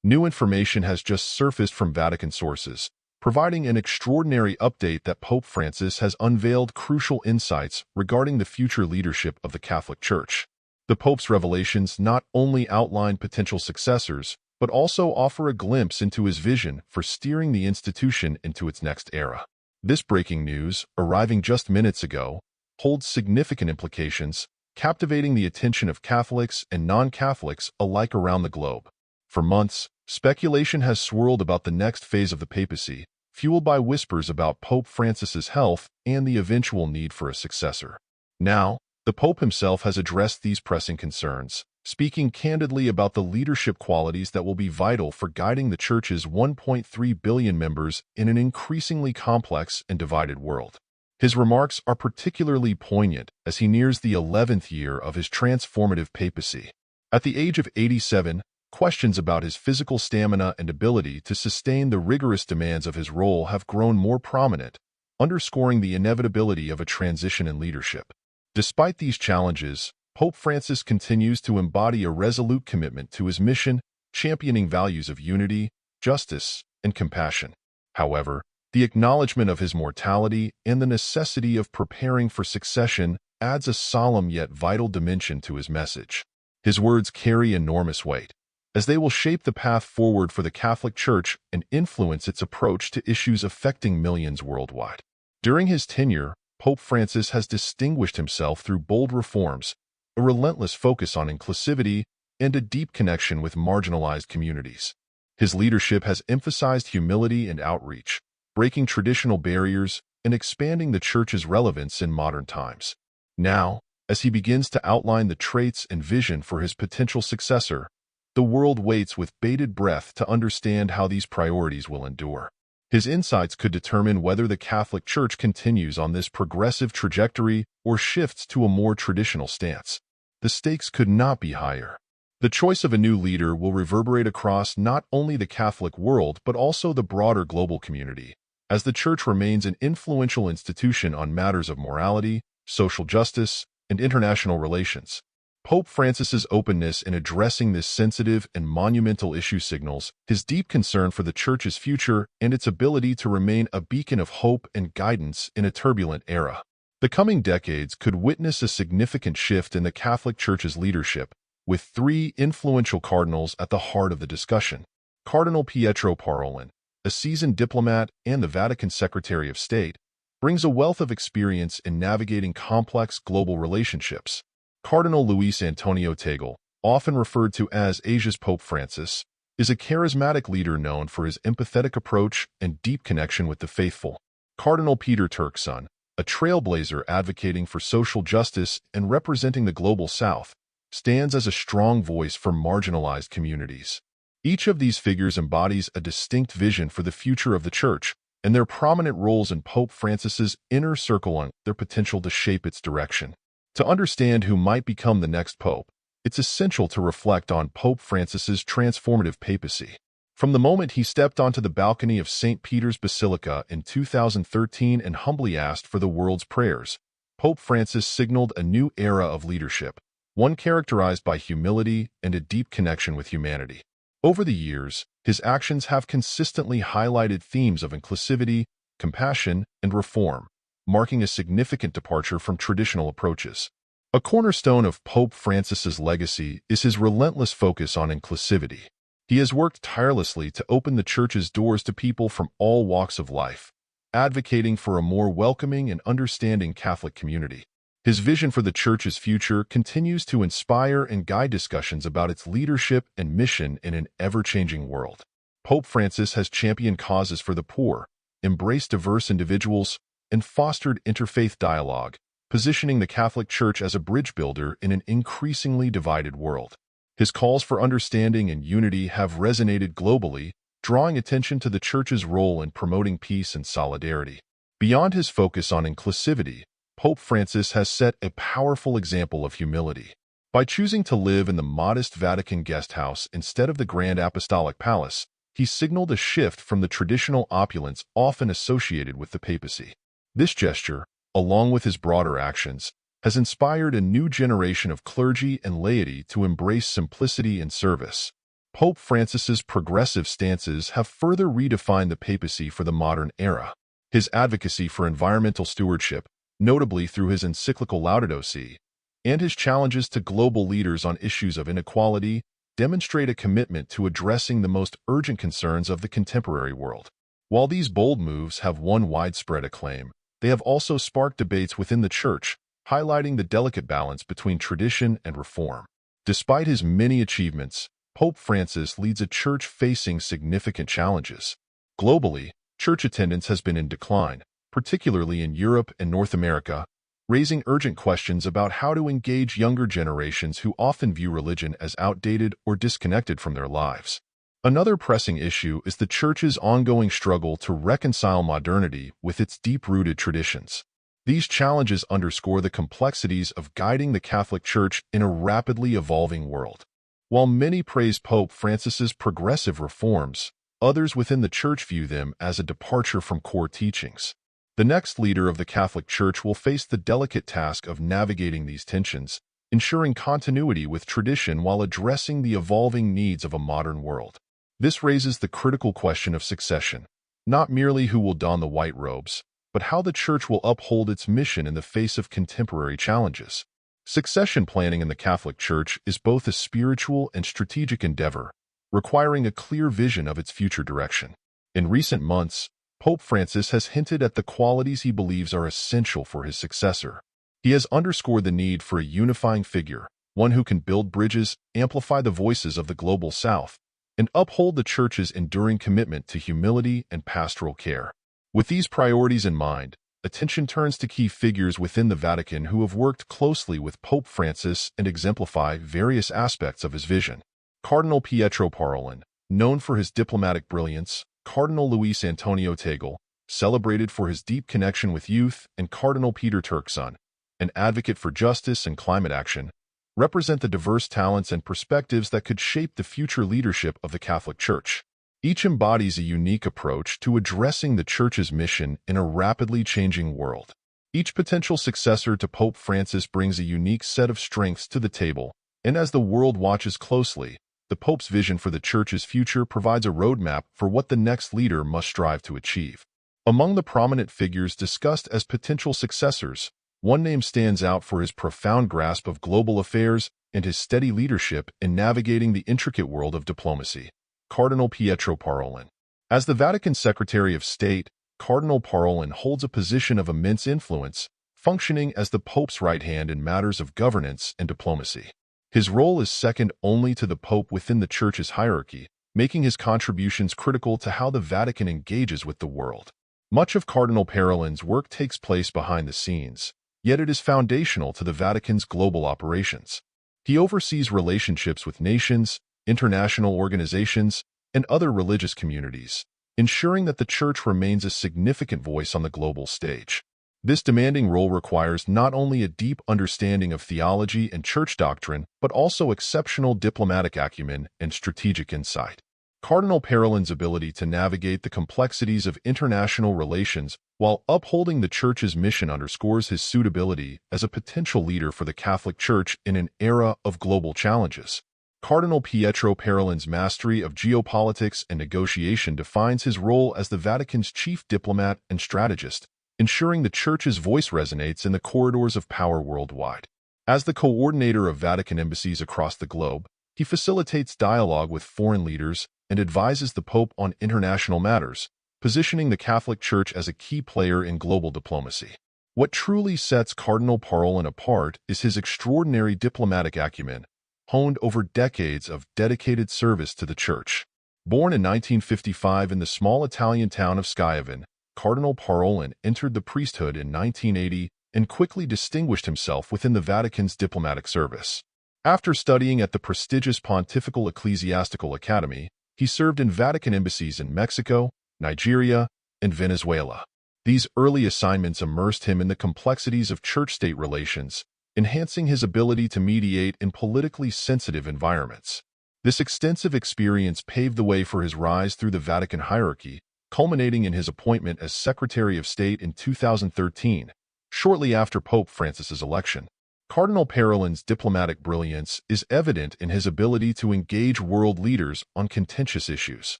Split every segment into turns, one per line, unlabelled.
New information has just surfaced from Vatican sources, providing an extraordinary update that Pope Francis has unveiled crucial insights regarding the future leadership of the Catholic Church. The Pope's revelations not only outline potential successors, but also offer a glimpse into his vision for steering the institution into its next era. This breaking news, arriving just minutes ago, holds significant implications, captivating the attention of Catholics and non-Catholics alike around the globe. For months, speculation has swirled about the next phase of the papacy, fueled by whispers about Pope Francis's health and the eventual need for a successor. Now, the Pope himself has addressed these pressing concerns, speaking candidly about the leadership qualities that will be vital for guiding the Church's 1.3 billion members in an increasingly complex and divided world. His remarks are particularly poignant as he nears the 11th year of his transformative papacy. At the age of 87, questions about his physical stamina and ability to sustain the rigorous demands of his role have grown more prominent, underscoring the inevitability of a transition in leadership. Despite these challenges, Pope Francis continues to embody a resolute commitment to his mission, championing values of unity, justice, and compassion. However, the acknowledgement of his mortality and the necessity of preparing for succession adds a solemn yet vital dimension to his message. His words carry enormous weight, as they will shape the path forward for the Catholic Church and influence its approach to issues affecting millions worldwide. During his tenure, Pope Francis has distinguished himself through bold reforms, a relentless focus on inclusivity, and a deep connection with marginalized communities. His leadership has emphasized humility and outreach, breaking traditional barriers and expanding the Church's relevance in modern times. Now, as he begins to outline the traits and vision for his potential successor, the world waits with bated breath to understand how these priorities will endure. His insights could determine whether the Catholic Church continues on this progressive trajectory or shifts to a more traditional stance. The stakes could not be higher. The choice of a new leader will reverberate across not only the Catholic world but also the broader global community, as the Church remains an influential institution on matters of morality, social justice, and international relations. Pope Francis's openness in addressing this sensitive and monumental issue signals his deep concern for the Church's future and its ability to remain a beacon of hope and guidance in a turbulent era. The coming decades could witness a significant shift in the Catholic Church's leadership, with three influential cardinals at the heart of the discussion. Cardinal Pietro Parolin, a seasoned diplomat and the Vatican Secretary of State, brings a wealth of experience in navigating complex global relationships. Cardinal Luis Antonio Tagle, often referred to as Asia's Pope Francis, is a charismatic leader known for his empathetic approach and deep connection with the faithful. Cardinal Peter Turkson, a trailblazer advocating for social justice and representing the Global South, stands as a strong voice for marginalized communities. Each of these figures embodies a distinct vision for the future of the Church, and their prominent roles in Pope Francis's inner circle on their potential to shape its direction. To understand who might become the next pope, it's essential to reflect on Pope Francis's transformative papacy. From the moment he stepped onto the balcony of St. Peter's Basilica in 2013 and humbly asked for the world's prayers, Pope Francis signaled a new era of leadership, one characterized by humility and a deep connection with humanity. Over the years, his actions have consistently highlighted themes of inclusivity, compassion, and reform, marking a significant departure from traditional approaches. A cornerstone of Pope Francis's legacy is his relentless focus on inclusivity. He has worked tirelessly to open the Church's doors to people from all walks of life, advocating for a more welcoming and understanding Catholic community. His vision for the Church's future continues to inspire and guide discussions about its leadership and mission in an ever-changing world. Pope Francis has championed causes for the poor, embraced diverse individuals, and fostered interfaith dialogue, positioning the Catholic Church as a bridge builder in an increasingly divided world. His calls for understanding and unity have resonated globally, drawing attention to the Church's role in promoting peace and solidarity. Beyond his focus on inclusivity, Pope Francis has set a powerful example of humility. By choosing to live in the modest Vatican guest house instead of the Grand Apostolic Palace, he signaled a shift from the traditional opulence often associated with the papacy. This gesture, along with his broader actions, has inspired a new generation of clergy and laity to embrace simplicity and service. Pope Francis's progressive stances have further redefined the papacy for the modern era. His advocacy for environmental stewardship, notably through his encyclical Laudato Si, and his challenges to global leaders on issues of inequality demonstrate a commitment to addressing the most urgent concerns of the contemporary world. While these bold moves have won widespread acclaim, they have also sparked debates within the Church, highlighting the delicate balance between tradition and reform. Despite his many achievements, Pope Francis leads a church facing significant challenges. Globally, church attendance has been in decline, particularly in Europe and North America, raising urgent questions about how to engage younger generations who often view religion as outdated or disconnected from their lives. Another pressing issue is the Church's ongoing struggle to reconcile modernity with its deep-rooted traditions. These challenges underscore the complexities of guiding the Catholic Church in a rapidly evolving world. While many praise Pope Francis's progressive reforms, others within the Church view them as a departure from core teachings. The next leader of the Catholic Church will face the delicate task of navigating these tensions, ensuring continuity with tradition while addressing the evolving needs of a modern world. This raises the critical question of succession, not merely who will don the white robes, but how the Church will uphold its mission in the face of contemporary challenges. Succession planning in the Catholic Church is both a spiritual and strategic endeavor, requiring a clear vision of its future direction. In recent months, Pope Francis has hinted at the qualities he believes are essential for his successor. He has underscored the need for a unifying figure, one who can build bridges, amplify the voices of the global South, and uphold the Church's enduring commitment to humility and pastoral care. With these priorities in mind, attention turns to key figures within the Vatican who have worked closely with Pope Francis and exemplify various aspects of his vision. Cardinal Pietro Parolin, known for his diplomatic brilliance, Cardinal Luis Antonio Tagle, celebrated for his deep connection with youth, and Cardinal Peter Turkson, an advocate for justice and climate action, represent the diverse talents and perspectives that could shape the future leadership of the Catholic Church. Each embodies a unique approach to addressing the Church's mission in a rapidly changing world. Each potential successor to Pope Francis brings a unique set of strengths to the table, and as the world watches closely, the Pope's vision for the Church's future provides a roadmap for what the next leader must strive to achieve. Among the prominent figures discussed as potential successors, one name stands out for his profound grasp of global affairs and his steady leadership in navigating the intricate world of diplomacy: Cardinal Pietro Parolin. As the Vatican Secretary of State, Cardinal Parolin holds a position of immense influence, functioning as the Pope's right hand in matters of governance and diplomacy. His role is second only to the Pope within the Church's hierarchy, making his contributions critical to how the Vatican engages with the world. Much of Cardinal Parolin's work takes place behind the scenes, yet it is foundational to the Vatican's global operations. He oversees relationships with nations, international organizations, and other religious communities, ensuring that the Church remains a significant voice on the global stage. This demanding role requires not only a deep understanding of theology and church doctrine, but also exceptional diplomatic acumen and strategic insight. Cardinal Parolin's ability to navigate the complexities of international relations while upholding the Church's mission underscores his suitability as a potential leader for the Catholic Church in an era of global challenges. Cardinal Pietro Parolin's mastery of geopolitics and negotiation defines his role as the Vatican's chief diplomat and strategist, ensuring the Church's voice resonates in the corridors of power worldwide. As the coordinator of Vatican embassies across the globe, he facilitates dialogue with foreign leaders and advises the Pope on international matters, positioning the Catholic Church as a key player in global diplomacy. What truly sets Cardinal Parolin apart is his extraordinary diplomatic acumen, honed over decades of dedicated service to the Church. Born in 1955 in the small Italian town of Schiavon, Cardinal Parolin entered the priesthood in 1980 and quickly distinguished himself within the Vatican's diplomatic service. After studying at the prestigious Pontifical Ecclesiastical Academy, he served in Vatican embassies in Mexico, Nigeria, and Venezuela. These early assignments immersed him in the complexities of church-state relations, enhancing his ability to mediate in politically sensitive environments. This extensive experience paved the way for his rise through the Vatican hierarchy, culminating in his appointment as Secretary of State in 2013, shortly after Pope Francis's election. Cardinal Parolin's diplomatic brilliance is evident in his ability to engage world leaders on contentious issues.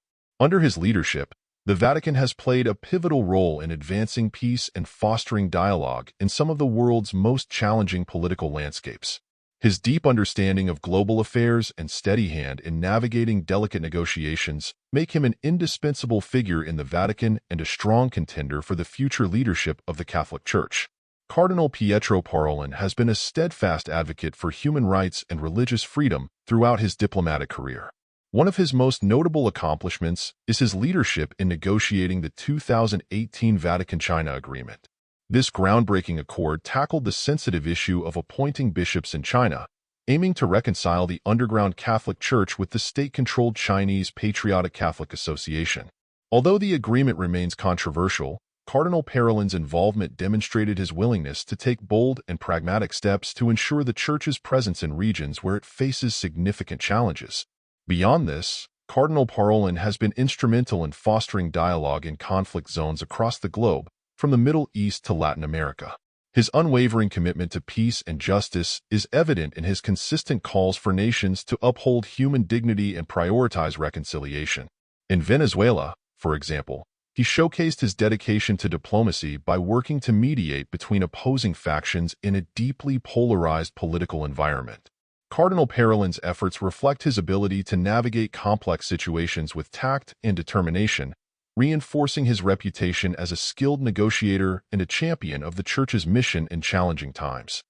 Under his leadership, the Vatican has played a pivotal role in advancing peace and fostering dialogue in some of the world's most challenging political landscapes. His deep understanding of global affairs and steady hand in navigating delicate negotiations make him an indispensable figure in the Vatican and a strong contender for the future leadership of the Catholic Church. Cardinal Pietro Parolin has been a steadfast advocate for human rights and religious freedom throughout his diplomatic career. One of his most notable accomplishments is his leadership in negotiating the 2018 Vatican-China Agreement. This groundbreaking accord tackled the sensitive issue of appointing bishops in China, aiming to reconcile the underground Catholic Church with the state-controlled Chinese Patriotic Catholic Association. Although the agreement remains controversial, Cardinal Parolin's involvement demonstrated his willingness to take bold and pragmatic steps to ensure the Church's presence in regions where it faces significant challenges. Beyond this, Cardinal Parolin has been instrumental in fostering dialogue in conflict zones across the globe, from the Middle East to Latin America. His unwavering commitment to peace and justice is evident in his consistent calls for nations to uphold human dignity and prioritize reconciliation. In Venezuela, for example, he showcased his dedication to diplomacy by working to mediate between opposing factions in a deeply polarized political environment. Cardinal Parolin's efforts reflect his ability to navigate complex situations with tact and determination, reinforcing his reputation as a skilled negotiator and a champion of the Church's mission in challenging times.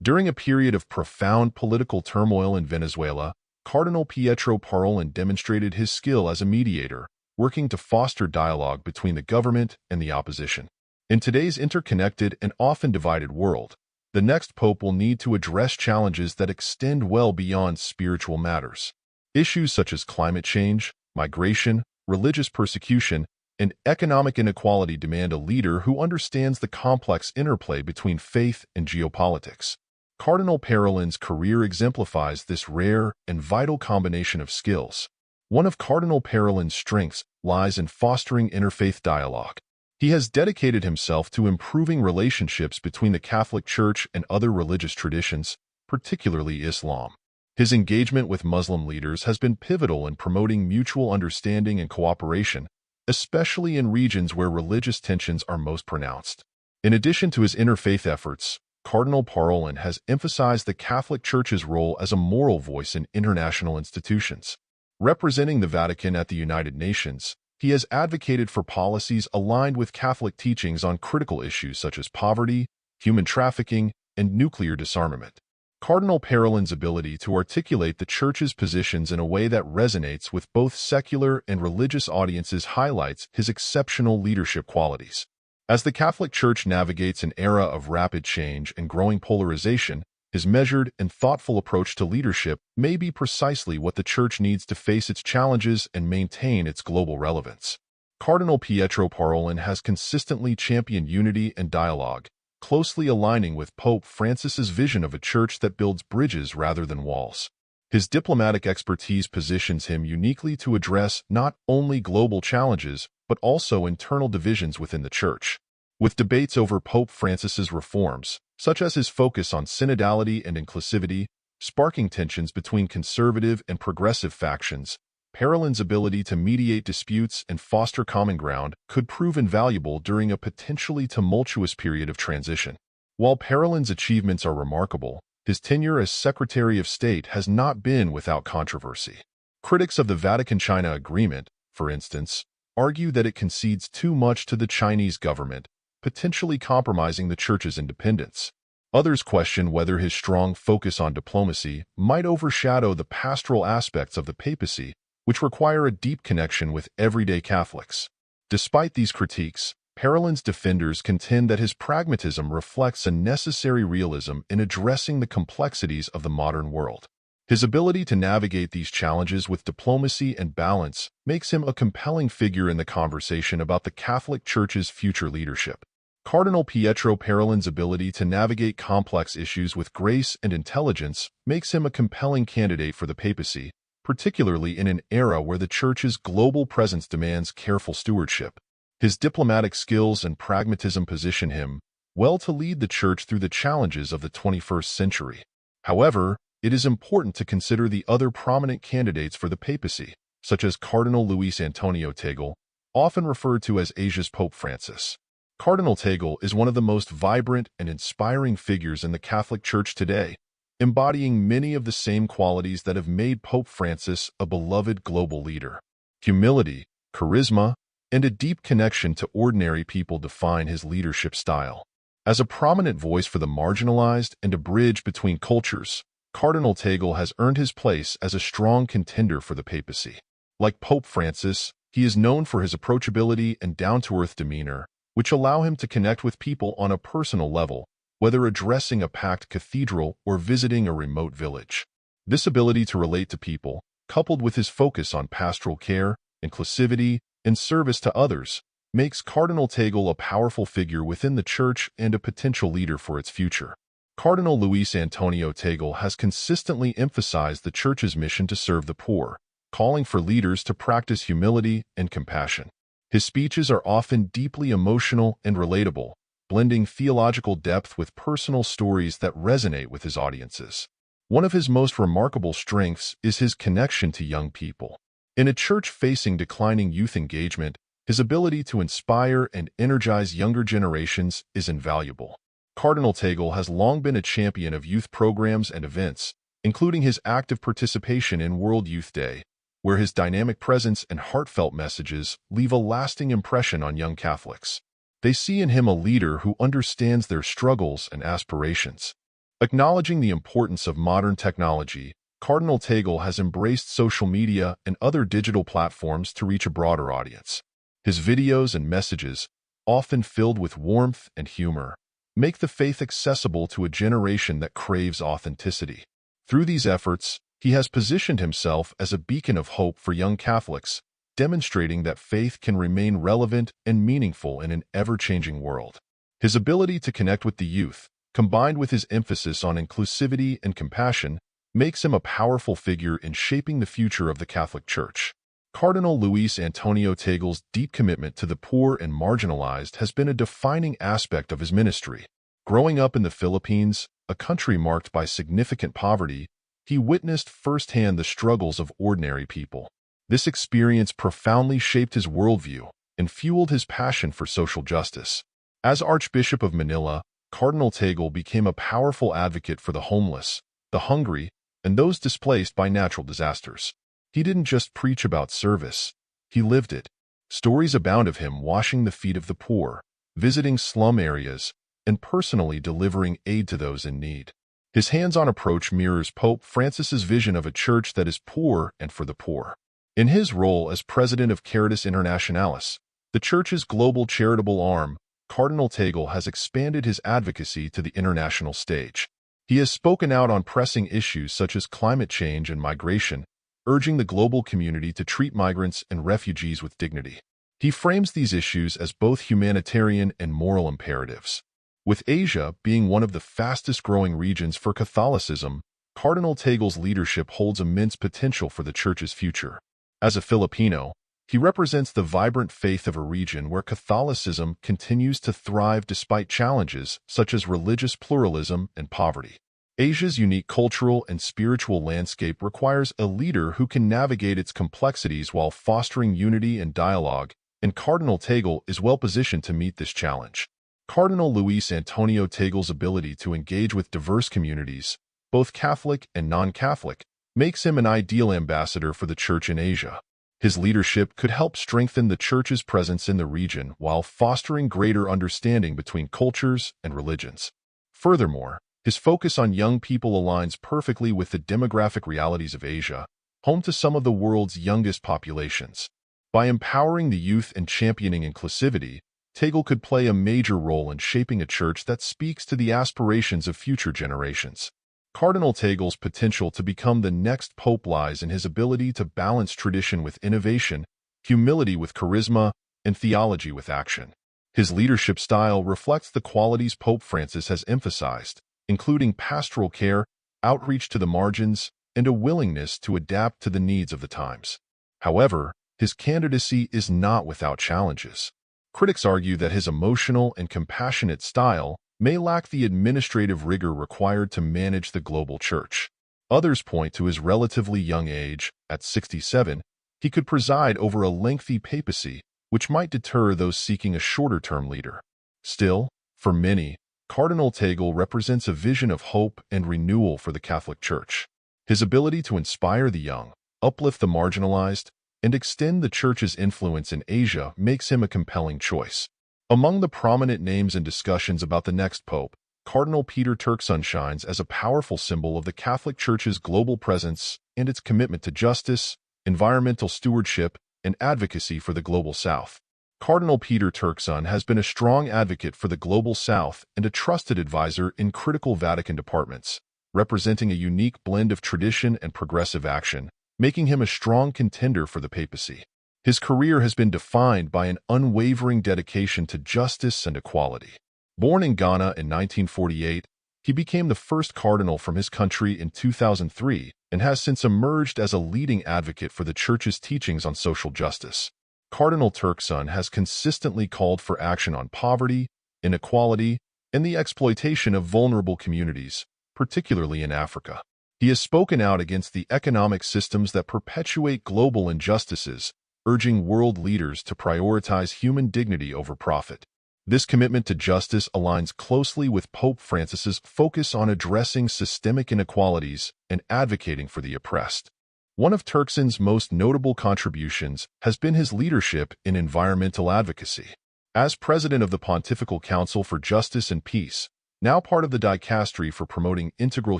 During a period of profound political turmoil in Venezuela, Cardinal Pietro Parolin demonstrated his skill as a mediator, working to foster dialogue between the government and the opposition. In today's interconnected and often divided world, the next pope will need to address challenges that extend well beyond spiritual matters. Issues such as climate change, migration, religious persecution, and economic inequality demand a leader who understands the complex interplay between faith and geopolitics. Cardinal Parolin's career exemplifies this rare and vital combination of skills. One of Cardinal Parolin's strengths lies in fostering interfaith dialogue. He has dedicated himself to improving relationships between the Catholic Church and other religious traditions, particularly Islam. His engagement with Muslim leaders has been pivotal in promoting mutual understanding and cooperation, especially in regions where religious tensions are most pronounced. In addition to his interfaith efforts, Cardinal Parolin has emphasized the Catholic Church's role as a moral voice in international institutions. Representing the Vatican at the United Nations, he has advocated for policies aligned with Catholic teachings on critical issues such as poverty, human trafficking, and nuclear disarmament. Cardinal Parolin's ability to articulate the Church's positions in a way that resonates with both secular and religious audiences highlights his exceptional leadership qualities. As the Catholic Church navigates an era of rapid change and growing polarization, his measured and thoughtful approach to leadership may be precisely what the Church needs to face its challenges and maintain its global relevance. Cardinal Pietro Parolin has consistently championed unity and dialogue, closely aligning with Pope Francis's vision of a church that builds bridges rather than walls. His diplomatic expertise positions him uniquely to address not only global challenges, but also internal divisions within the Church. With debates over Pope Francis's reforms, such as his focus on synodality and inclusivity, sparking tensions between conservative and progressive factions, Parolin's ability to mediate disputes and foster common ground could prove invaluable during a potentially tumultuous period of transition. While Parolin's achievements are remarkable, his tenure as Secretary of State has not been without controversy. Critics of the Vatican-China Agreement, for instance, argue that it concedes too much to the Chinese government, potentially compromising the Church's independence. Others question whether his strong focus on diplomacy might overshadow the pastoral aspects of the papacy, which require a deep connection with everyday Catholics. Despite these critiques, Parolin's defenders contend that his pragmatism reflects a necessary realism in addressing the complexities of the modern world. His ability to navigate these challenges with diplomacy and balance makes him a compelling figure in the conversation about the Catholic Church's future leadership. Cardinal Pietro Parolin's ability to navigate complex issues with grace and intelligence makes him a compelling candidate for the papacy, particularly in an era where the Church's global presence demands careful stewardship. His diplomatic skills and pragmatism position him well to lead the Church through the challenges of the 21st century. However, it is important to consider the other prominent candidates for the papacy, such as Cardinal Luis Antonio Tagle, often referred to as Asia's Pope Francis. Cardinal Tagle is one of the most vibrant and inspiring figures in the Catholic Church today, embodying many of the same qualities that have made Pope Francis a beloved global leader. Humility, charisma, and a deep connection to ordinary people define his leadership style. As a prominent voice for the marginalized and a bridge between cultures, Cardinal Tagle has earned his place as a strong contender for the papacy. Like Pope Francis, he is known for his approachability and down-to-earth demeanor, which allow him to connect with people on a personal level, whether addressing a packed cathedral or visiting a remote village. This ability to relate to people, coupled with his focus on pastoral care, inclusivity, and service to others, makes Cardinal Tagle a powerful figure within the Church and a potential leader for its future. Cardinal Luis Antonio Tagle has consistently emphasized the Church's mission to serve the poor, calling for leaders to practice humility and compassion. His speeches are often deeply emotional and relatable, blending theological depth with personal stories that resonate with his audiences. One of his most remarkable strengths is his connection to young people. In a church facing declining youth engagement, his ability to inspire and energize younger generations is invaluable. Cardinal Tagle has long been a champion of youth programs and events, including his active participation in World Youth Day, where his dynamic presence and heartfelt messages leave a lasting impression on young Catholics. They see in him a leader who understands their struggles and aspirations. Acknowledging the importance of modern technology, Cardinal Tagle has embraced social media and other digital platforms to reach a broader audience. His videos and messages, often filled with warmth and humor, make the faith accessible to a generation that craves authenticity. Through these efforts, he has positioned himself as a beacon of hope for young Catholics, demonstrating that faith can remain relevant and meaningful in an ever-changing world. His ability to connect with the youth, combined with his emphasis on inclusivity and compassion, makes him a powerful figure in shaping the future of the Catholic Church. Cardinal Luis Antonio Tagle's deep commitment to the poor and marginalized has been a defining aspect of his ministry. Growing up in the Philippines, a country marked by significant poverty, he witnessed firsthand the struggles of ordinary people. This experience profoundly shaped his worldview and fueled his passion for social justice. As Archbishop of Manila, Cardinal Tagle became a powerful advocate for the homeless, the hungry, and those displaced by natural disasters. He didn't just preach about service, he lived it. Stories abound of him washing the feet of the poor, visiting slum areas, and personally delivering aid to those in need. His hands-on approach mirrors Pope Francis's vision of a church that is poor and for the poor. In his role as president of Caritas Internationalis, the Church's global charitable arm, Cardinal Tagle has expanded his advocacy to the international stage. He has spoken out on pressing issues such as climate change and migration, urging the global community to treat migrants and refugees with dignity. He frames these issues as both humanitarian and moral imperatives. With Asia being one of the fastest-growing regions for Catholicism, Cardinal Tagle's leadership holds immense potential for the Church's future. As a Filipino, he represents the vibrant faith of a region where Catholicism continues to thrive despite challenges such as religious pluralism and poverty. Asia's unique cultural and spiritual landscape requires a leader who can navigate its complexities while fostering unity and dialogue, and Cardinal Tagle is well-positioned to meet this challenge. Cardinal Luis Antonio Tagle's ability to engage with diverse communities, both Catholic and non-Catholic, makes him an ideal ambassador for the Church in Asia. His leadership could help strengthen the Church's presence in the region while fostering greater understanding between cultures and religions. Furthermore, his focus on young people aligns perfectly with the demographic realities of Asia, home to some of the world's youngest populations. By empowering the youth and championing inclusivity, Tagle could play a major role in shaping a church that speaks to the aspirations of future generations. Cardinal Tagle's potential to become the next pope lies in his ability to balance tradition with innovation, humility with charisma, and theology with action. His leadership style reflects the qualities Pope Francis has emphasized, including pastoral care, outreach to the margins, and a willingness to adapt to the needs of the times. However, his candidacy is not without challenges. Critics argue that his emotional and compassionate style may lack the administrative rigor required to manage the global church. Others point to his relatively young age. At 67, he could preside over a lengthy papacy, which might deter those seeking a shorter-term leader. Still, for many, Cardinal Tagle represents a vision of hope and renewal for the Catholic Church. His ability to inspire the young, uplift the marginalized, and extend the Church's influence in Asia makes him a compelling choice. Among the prominent names in discussions about the next pope, Cardinal Peter Turkson shines as a powerful symbol of the Catholic Church's global presence and its commitment to justice, environmental stewardship, and advocacy for the Global South. Cardinal Peter Turkson has been a strong advocate for the Global South and a trusted advisor in critical Vatican departments, representing a unique blend of tradition and progressive action, making him a strong contender for the papacy. His career has been defined by an unwavering dedication to justice and equality. Born in Ghana in 1948, he became the first cardinal from his country in 2003 and has since emerged as a leading advocate for the Church's teachings on social justice. Cardinal Turkson has consistently called for action on poverty, inequality, and the exploitation of vulnerable communities, particularly in Africa. He has spoken out against the economic systems that perpetuate global injustices, urging world leaders to prioritize human dignity over profit. This commitment to justice aligns closely with Pope Francis's focus on addressing systemic inequalities and advocating for the oppressed. One of Turkson's most notable contributions has been his leadership in environmental advocacy. As president of the Pontifical Council for Justice and Peace, now part of the Dicastery for Promoting Integral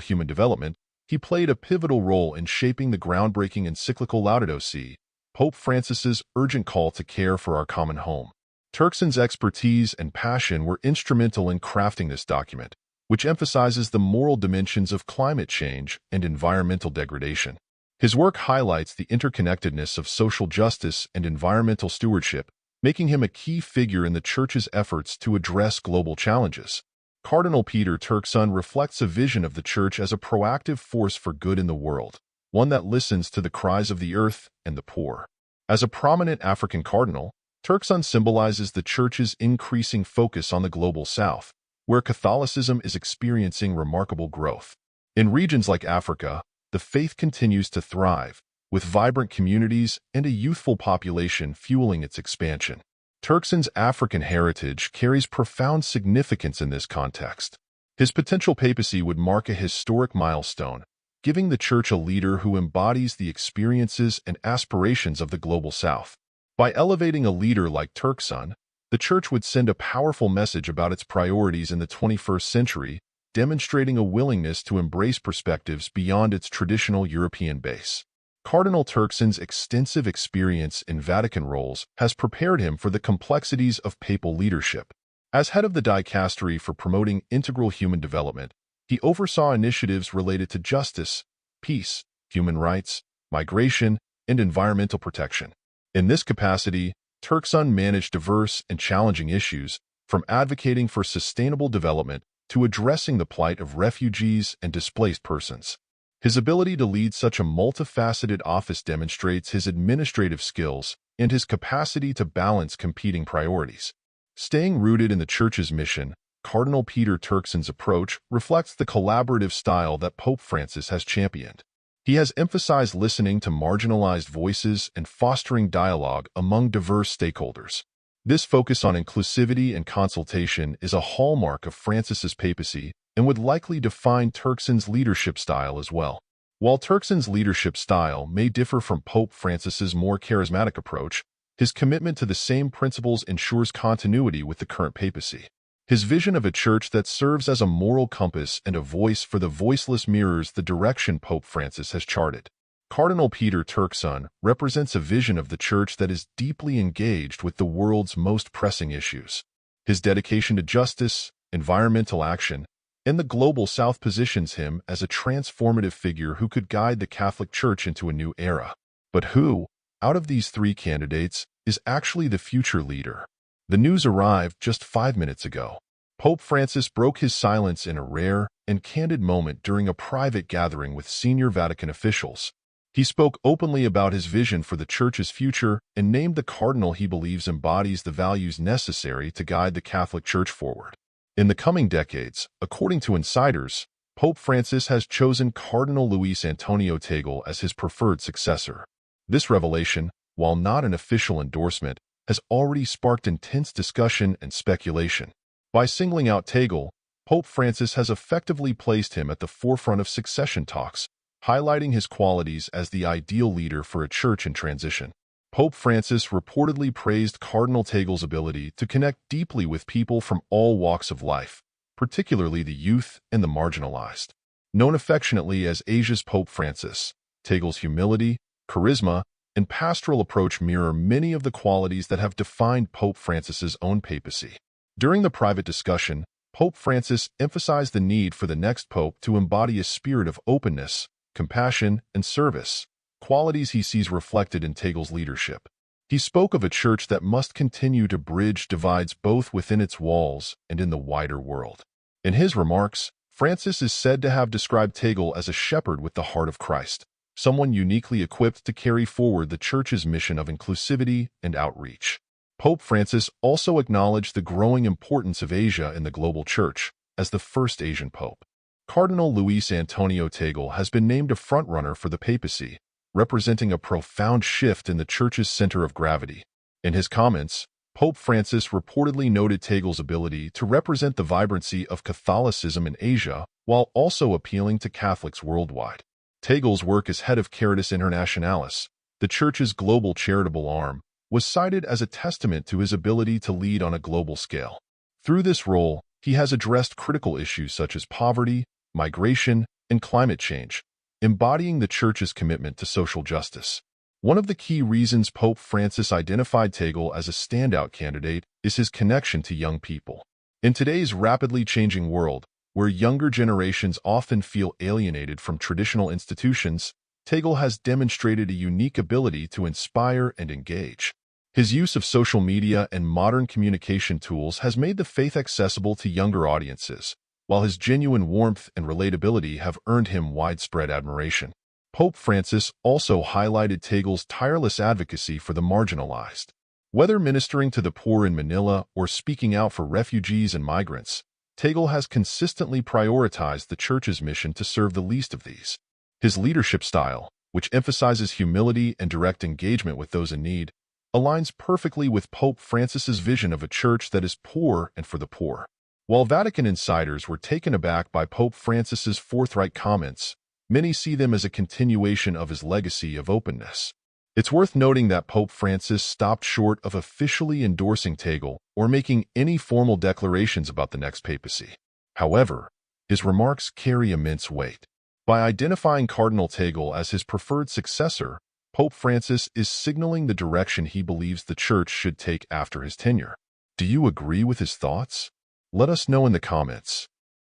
Human Development, he played a pivotal role in shaping the groundbreaking encyclical Laudato Si', Pope Francis's urgent call to care for our common home. Turkson's expertise and passion were instrumental in crafting this document, which emphasizes the moral dimensions of climate change and environmental degradation. His work highlights the interconnectedness of social justice and environmental stewardship, making him a key figure in the Church's efforts to address global challenges. Cardinal Peter Turkson reflects a vision of the Church as a proactive force for good in the world, one that listens to the cries of the earth and the poor. As a prominent African cardinal, Turkson symbolizes the Church's increasing focus on the Global South, where Catholicism is experiencing remarkable growth. In regions like Africa, the faith continues to thrive, with vibrant communities and a youthful population fueling its expansion. Turkson's African heritage carries profound significance in this context. His potential papacy would mark a historic milestone, giving the Church a leader who embodies the experiences and aspirations of the Global South. By elevating a leader like Turkson, the Church would send a powerful message about its priorities in the 21st century, demonstrating a willingness to embrace perspectives beyond its traditional European base. Cardinal Turkson's extensive experience in Vatican roles has prepared him for the complexities of papal leadership. As head of the Dicastery for Promoting Integral Human Development, he oversaw initiatives related to justice, peace, human rights, migration, and environmental protection. In this capacity, Turkson managed diverse and challenging issues, from advocating for sustainable development to addressing the plight of refugees and displaced persons. His ability to lead such a multifaceted office demonstrates his administrative skills and his capacity to balance competing priorities. Staying rooted in the Church's mission, Cardinal Peter Turkson's approach reflects the collaborative style that Pope Francis has championed. He has emphasized listening to marginalized voices and fostering dialogue among diverse stakeholders. This focus on inclusivity and consultation is a hallmark of Francis's papacy and would likely define Turkson's leadership style as well. While Turkson's leadership style may differ from Pope Francis's more charismatic approach, his commitment to the same principles ensures continuity with the current papacy. His vision of a church that serves as a moral compass and a voice for the voiceless mirrors the direction Pope Francis has charted. Cardinal Peter Turkson represents a vision of the Church that is deeply engaged with the world's most pressing issues. His dedication to justice, environmental action, and the Global South positions him as a transformative figure who could guide the Catholic Church into a new era. But who, out of these three candidates, is actually the future leader? The news arrived just 5 minutes ago. Pope Francis broke his silence in a rare and candid moment during a private gathering with senior Vatican officials. He spoke openly about his vision for the Church's future and named the cardinal he believes embodies the values necessary to guide the Catholic Church forward. In the coming decades, according to insiders, Pope Francis has chosen Cardinal Luis Antonio Tagle as his preferred successor. This revelation, while not an official endorsement, has already sparked intense discussion and speculation. By singling out Tagle, Pope Francis has effectively placed him at the forefront of succession talks, highlighting his qualities as the ideal leader for a church in transition. Pope Francis reportedly praised Cardinal Tagle's ability to connect deeply with people from all walks of life, particularly the youth and the marginalized. Known affectionately as Asia's Pope Francis, Tagle's humility, charisma, and pastoral approach mirror many of the qualities that have defined Pope Francis's own papacy. During the private discussion, Pope Francis emphasized the need for the next pope to embody a spirit of openness, compassion, and service, qualities he sees reflected in Tagle's leadership. He spoke of a church that must continue to bridge divides both within its walls and in the wider world. In his remarks, Francis is said to have described Tagle as a shepherd with the heart of Christ, someone uniquely equipped to carry forward the Church's mission of inclusivity and outreach. Pope Francis also acknowledged the growing importance of Asia in the global Church as the first Asian pope. Cardinal Luis Antonio Tagle has been named a frontrunner for the papacy, representing a profound shift in the Church's center of gravity. In his comments, Pope Francis reportedly noted Tagle's ability to represent the vibrancy of Catholicism in Asia while also appealing to Catholics worldwide. Tagle's work as head of Caritas Internationalis, the Church's global charitable arm, was cited as a testament to his ability to lead on a global scale. Through this role, he has addressed critical issues such as poverty, migration, and climate change, embodying the Church's commitment to social justice. One of the key reasons Pope Francis identified Tagle as a standout candidate is his connection to young people. In today's rapidly changing world, where younger generations often feel alienated from traditional institutions, Tagle has demonstrated a unique ability to inspire and engage. His use of social media and modern communication tools has made the faith accessible to younger audiences, while his genuine warmth and relatability have earned him widespread admiration. Pope Francis also highlighted Tagle's tireless advocacy for the marginalized. Whether ministering to the poor in Manila or speaking out for refugees and migrants, Tagle has consistently prioritized the Church's mission to serve the least of these. His leadership style, which emphasizes humility and direct engagement with those in need, aligns perfectly with Pope Francis's vision of a church that is poor and for the poor. While Vatican insiders were taken aback by Pope Francis's forthright comments, many see them as a continuation of his legacy of openness. It's worth noting that Pope Francis stopped short of officially endorsing Tagle or making any formal declarations about the next papacy. However, his remarks carry immense weight. By identifying Cardinal Tagle as his preferred successor, Pope Francis is signaling the direction he believes the Church should take after his tenure. Do you agree with his thoughts? Let us know in the comments.